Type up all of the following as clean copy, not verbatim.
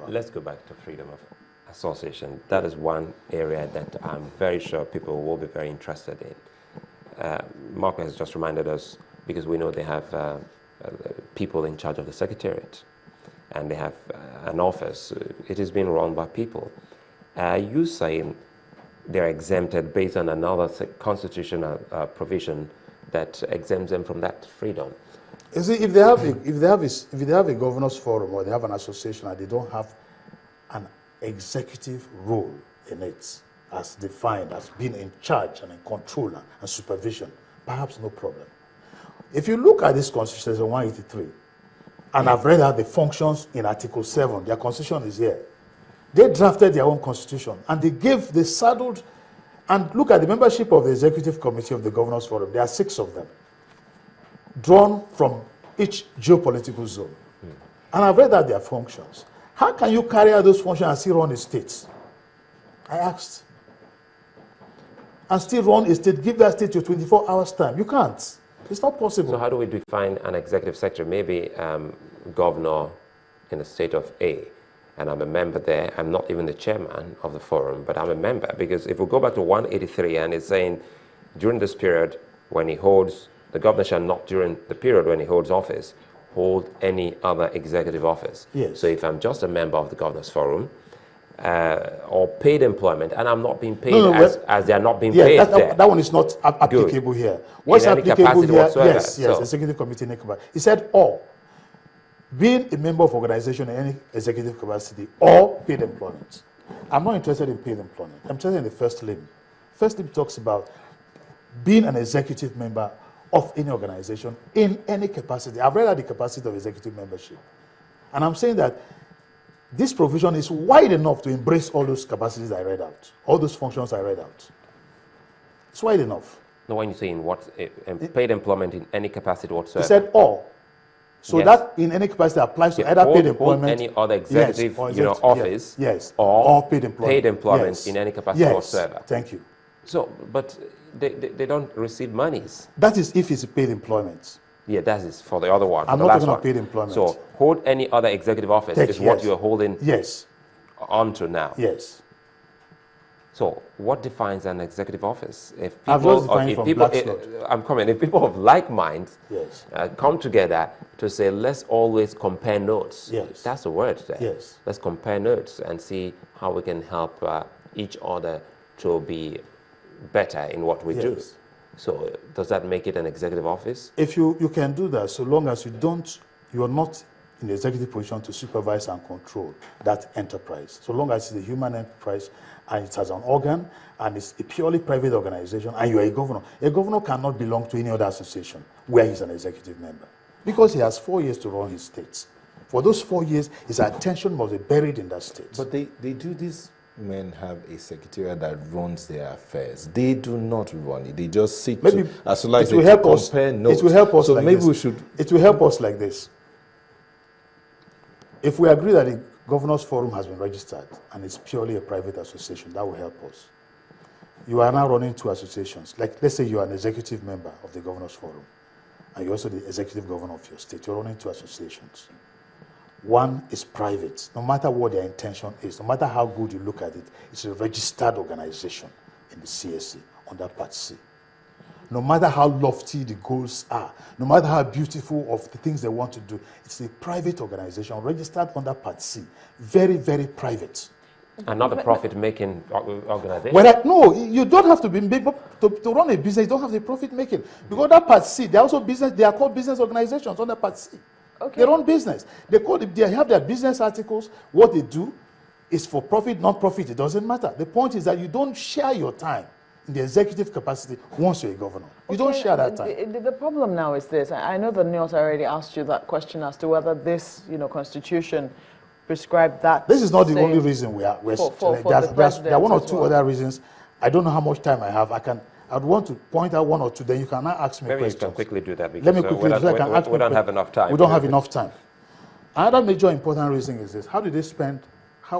Let's go back to freedom of association. That is one area that I'm very sure people will be very interested in. Marco has just reminded us, because we know they have people in charge of the secretariat, and they have an office. It is being run by people. Are you saying they're exempted based on another constitutional provision that exempts them from that freedom? You see, if they have a governors forum or they have an association and they don't have an executive role in it, as defined as being in charge and in control and supervision, perhaps no problem. If you look at this Constitution, Section 183, and I've read out the functions in Article 7, their constitution is here. They drafted their own constitution and they saddled, and look at the membership of the Executive Committee of the Governors Forum. There are 6 of them, drawn from each geopolitical zone. And I've read out their functions. How can you carry out those functions and still run a state? I asked. And still run a state, give that state your 24 hours time. You can't. It's not possible. So how do we define an executive secretary? Maybe governor in the state of A, and I'm a member there. I'm not even the chairman of the forum, but I'm a member. Because if we go back to 183, and it's saying during this period when he holds, the governor shall not during the period when he holds office, hold any other executive office. Yes. So if I'm just a member of the governor's forum, or paid employment, and I'm not being paid as they are not being paid there. That one is not applicable here. What's applicable here? Yes, so. Executive committee. He said all. Being a member of organization in any executive capacity or paid employment. I'm not interested in paid employment. I'm interested in the first limb. First limb talks about being an executive member of any organization in any capacity. I've read out the capacity of executive membership. And I'm saying that this provision is wide enough to embrace all those capacities I read out, all those functions I read out. It's wide enough. No, when you say in what, paid employment in any capacity whatsoever. He said all. So yes. That in any capacity applies to either paid employment, any other executive, office, yes, or paid employment, in any capacity whatsoever. Thank you. So, but they don't receive monies. That is if it's paid employment. Yeah, that is for the other one. I'm not talking about paid employment. So, hold any other executive office is what you are holding on to now. Yes. So, what defines an executive office? If people of like minds come together to say, let's always compare notes. Yes. That's the word there. Yes. Let's compare notes and see how we can help each other to be better in what we do. So does that make it an executive office? If you can do that, so long as you are not in the executive position to supervise and control that enterprise. So long as it's a human enterprise and it has an organ and it's a purely private organization and you are a governor cannot belong to any other association where he's an executive member because he has 4 years to run his state. For those 4 years, his attention must be buried in that state. But they do this. Men have a secretariat that runs their affairs. They do not run it. They just sit as long as they compare notes. It will help us. So like maybe this. we should. It will help us like this. If we agree that the Governors Forum has been registered and it's purely a private association, that will help us. You are now running 2 associations. Like, let's say you are an executive member of the Governors Forum and you're also the executive governor of your state. You're running 2 associations. One is private. No matter what their intention is, no matter how good you look at it, it's a registered organization in the CSC under Part C. No matter how lofty the goals are, no matter how beautiful of the things they want to do, it's a private organization registered under Part C. Very, very private. And not a profit-making organization? Well, no, you don't have to be big to run a business. You don't have to be profit-making. Because that Part C, they're also business. They are called business organizations under Part C. Okay. They run business. They have their business articles. What they do is for profit, non-profit. It doesn't matter. The point is that you don't share your time in the executive capacity once you're a governor. You don't share that time. The problem now is this. I know that Niels already asked you that question as to whether this, constitution prescribed that. This is not the only reason we are. There are 1 or 2 other reasons. I don't know how much time I have. I'd want to point out 1 or 2, then you can now ask me questions. Maybe you can quickly do that because Let me quickly we don't have enough time. We don't have enough time. Another major important reason is this. How did they spend,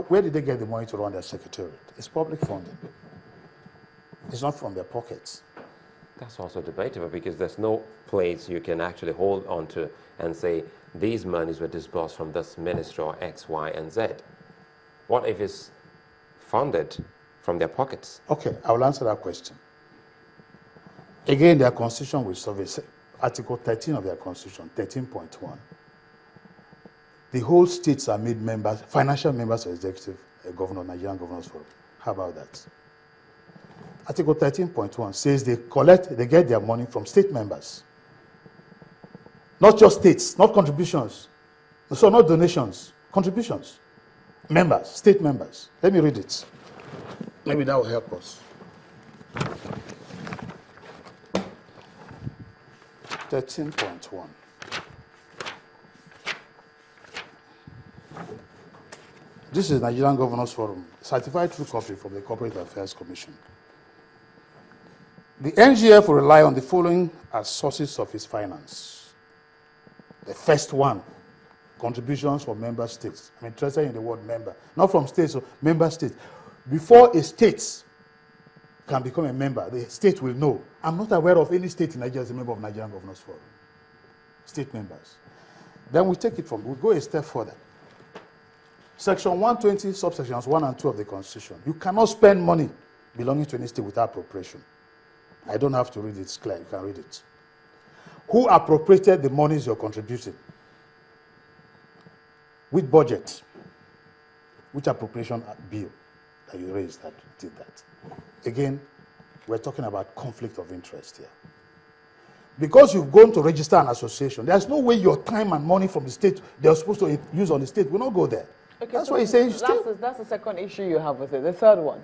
where did they get the money to run their secretariat? It's public funding. It's not from their pockets. That's also debatable because there's no place you can actually hold on to and say these monies were disbursed from this ministry or X, Y, and Z. What if it's funded from their pockets? Okay, I will answer that question. Again, their constitution will survey Article 13 of their constitution, 13.1. The whole states are made members, financial members of executive governor, Nigerian Governors Forum. How about that? Article 13.1 says they get their money from state members. Not just states, not contributions. So not donations, contributions. Members, state members. Let me read it. Maybe that will help us. 13.1. This is Nigerian Governors Forum, certified true copy from the Corporate Affairs Commission. The NGF will rely on the following as sources of its finance. The first one, contributions from member states. I'm interested in the word member, not from states, so member states. Before a state can become a member, the state will know. I'm not aware of any state in Nigeria as a member of Nigerian Governors Forum. State members. Then we take it from, we go a step further. Section 120, subsections 1 and 2 of the Constitution. You cannot spend money belonging to any state without appropriation. I don't have to read it, it's clear, you can read it. Who appropriated the monies you're contributing? With budget? Which appropriation bill that you raised that did that? Again, we're talking about conflict of interest here. Because you've gone to register an association, there's no way your time and money from the state they're supposed to use on the state will not go there. Okay, that's so why he's saying that's the second issue you have with it. The third one.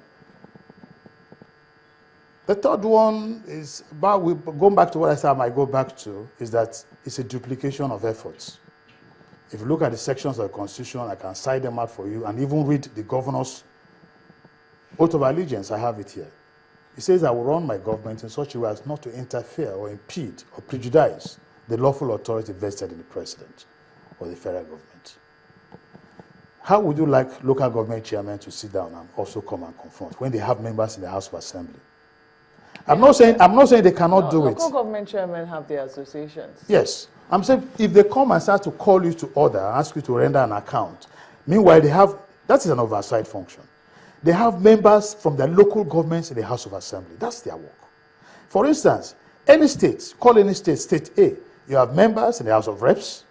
The third one is about, going back to what I said I might go back to, is that it's a duplication of efforts. If you look at the sections of the Constitution, I can cite them out for you and even read the governor's oath of allegiance. I have it here. He says, I will run my government in such a way as not to interfere or impede or prejudice the lawful authority vested in the president or the federal government. How would you like local government chairmen to sit down and also come and confront when they have members in the House of Assembly? I'm not saying they cannot do it. Local government chairmen have their associations. Yes. I'm saying if they come and start to call you to order, ask you to render an account, meanwhile that is an oversight function. They have members from their local governments in the House of Assembly. That's their work. For instance, any state, call any state, state A, you have members in the House of Reps,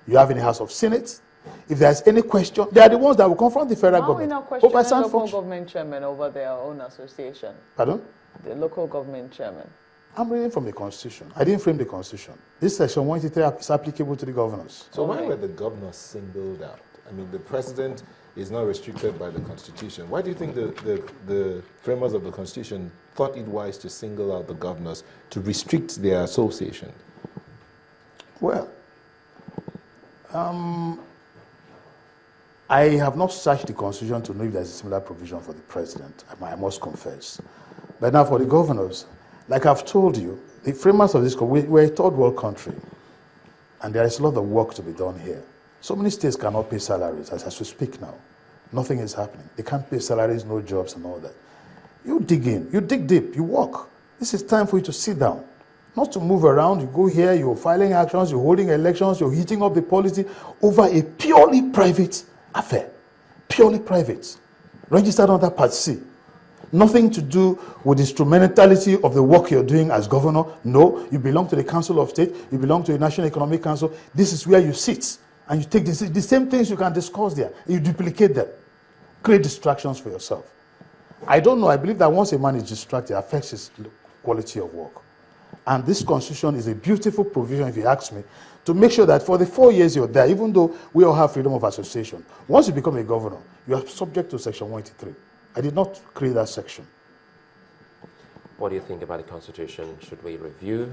you have in the House of Senate. If there's any question, they are the ones that will confront the federal government. How are we not questioning local government chairmen over their own association? Pardon? The local government chairman. I'm reading from the Constitution. I didn't frame the Constitution. This section 183 is applicable to the governors. So why were the governors singled out? I mean, the president is not restricted by the Constitution. Why do you think the framers of the Constitution thought it wise to single out the governors to restrict their association? Well, I have not searched the Constitution to know if there's a similar provision for the president, I must confess. But now for the governors, like I've told you, the framers of this, we're a third world country, and there is a lot of work to be done here. So many states cannot pay salaries, as we speak now. Nothing is happening. They can't pay salaries, no jobs and all that. You dig in, you dig deep, you work. This is time for you to sit down. Not to move around, you go here, you're filing actions, you're holding elections, you're heating up the policy over a purely private affair. Purely private. Registered under Part C. Nothing to do with the instrumentality of the work you're doing as governor. No, you belong to the Council of State, you belong to the National Economic Council. This is where you sit. And you take the same things you can discuss there. You duplicate them. Create distractions for yourself. I don't know. I believe that once a man is distracted, it affects his quality of work. And this Constitution is a beautiful provision, if you ask me, to make sure that for the 4 years you're there, even though we all have freedom of association, once you become a governor, you are subject to Section 183. I did not create that section. What do you think about the Constitution? Should we review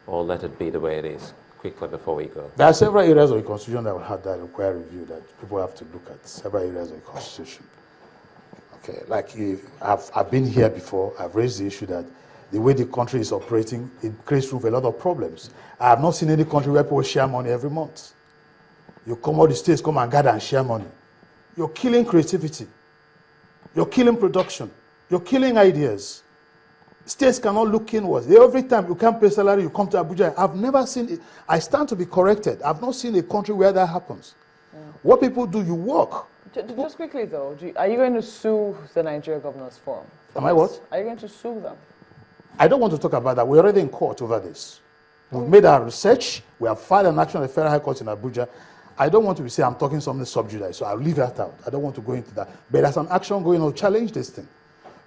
or let it be the way it is? Quickly before we go. There are several areas of the Constitution that require review that people have to look at. Several areas of the Constitution. Okay, like I've been here before, I've raised the issue that the way the country is operating, it creates room for a lot of problems. I have not seen any country where people share money every month. You come, all the states come and gather and share money. You're killing creativity. You're killing production. You're killing ideas. States cannot look inwards. Every time you can't pay salary, you come to Abuja. I've never seen it. I stand to be corrected. I've not seen a country where that happens. Yeah. What people do, you work. Just quickly though, are you going to sue the Nigeria Governors Forum? Am I what? Are you going to sue them? I don't want to talk about that. We're already in court over this. We've made our research. We have filed an action at the Federal High Court in Abuja. I don't want to say I'm talking something sub judice, so I'll leave that out. I don't want to go into that. But there's an action going on to challenge this thing.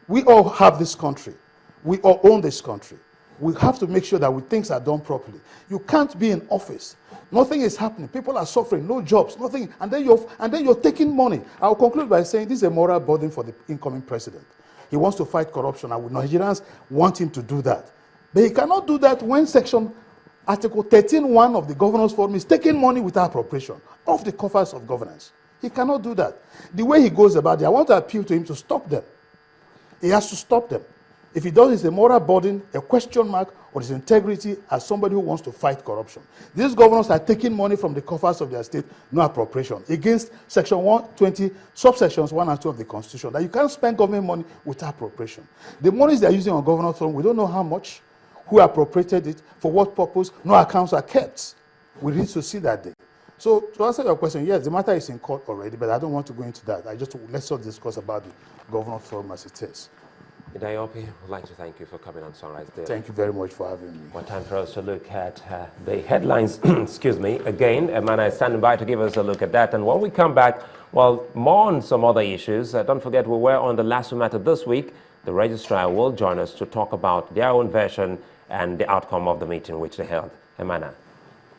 We all have this country. We all own this country. We have to make sure that things are done properly. You can't be in office. Nothing is happening. People are suffering, no jobs, nothing. And then you're taking money. I'll conclude by saying this is a moral burden for the incoming president. He wants to fight corruption, and Nigerians want him to do that. But he cannot do that when Article 13.1 of the Governors Forum is taking money without appropriation off the coffers of governance. He cannot do that. The way he goes about it, I want to appeal to him to stop them. He has to stop them. If he does, it's a moral burden, a question mark on his integrity as somebody who wants to fight corruption. These governors are taking money from the coffers of their state, no appropriation, against Section 120, subsections 1 and 2 of the Constitution, that you can't spend government money without appropriation. The monies they're using on Governors Forum, we don't know how much, who appropriated it, for what purpose, no accounts are kept. We need to see that day. So to answer your question, yes, the matter is in court already, but I don't want to go into that. Let's just discuss about the Governors Forum as it is. Idayopi, would like to thank you for coming on Sunrise Daily. Thank you very much for having me. One time for us to look at the headlines. Excuse me. Again, Emana is standing by to give us a look at that. And when we come back, well, more on some other issues. Don't forget, we were on the last matter this week. The registrar will join us to talk about their own version and the outcome of the meeting which they held. Emana.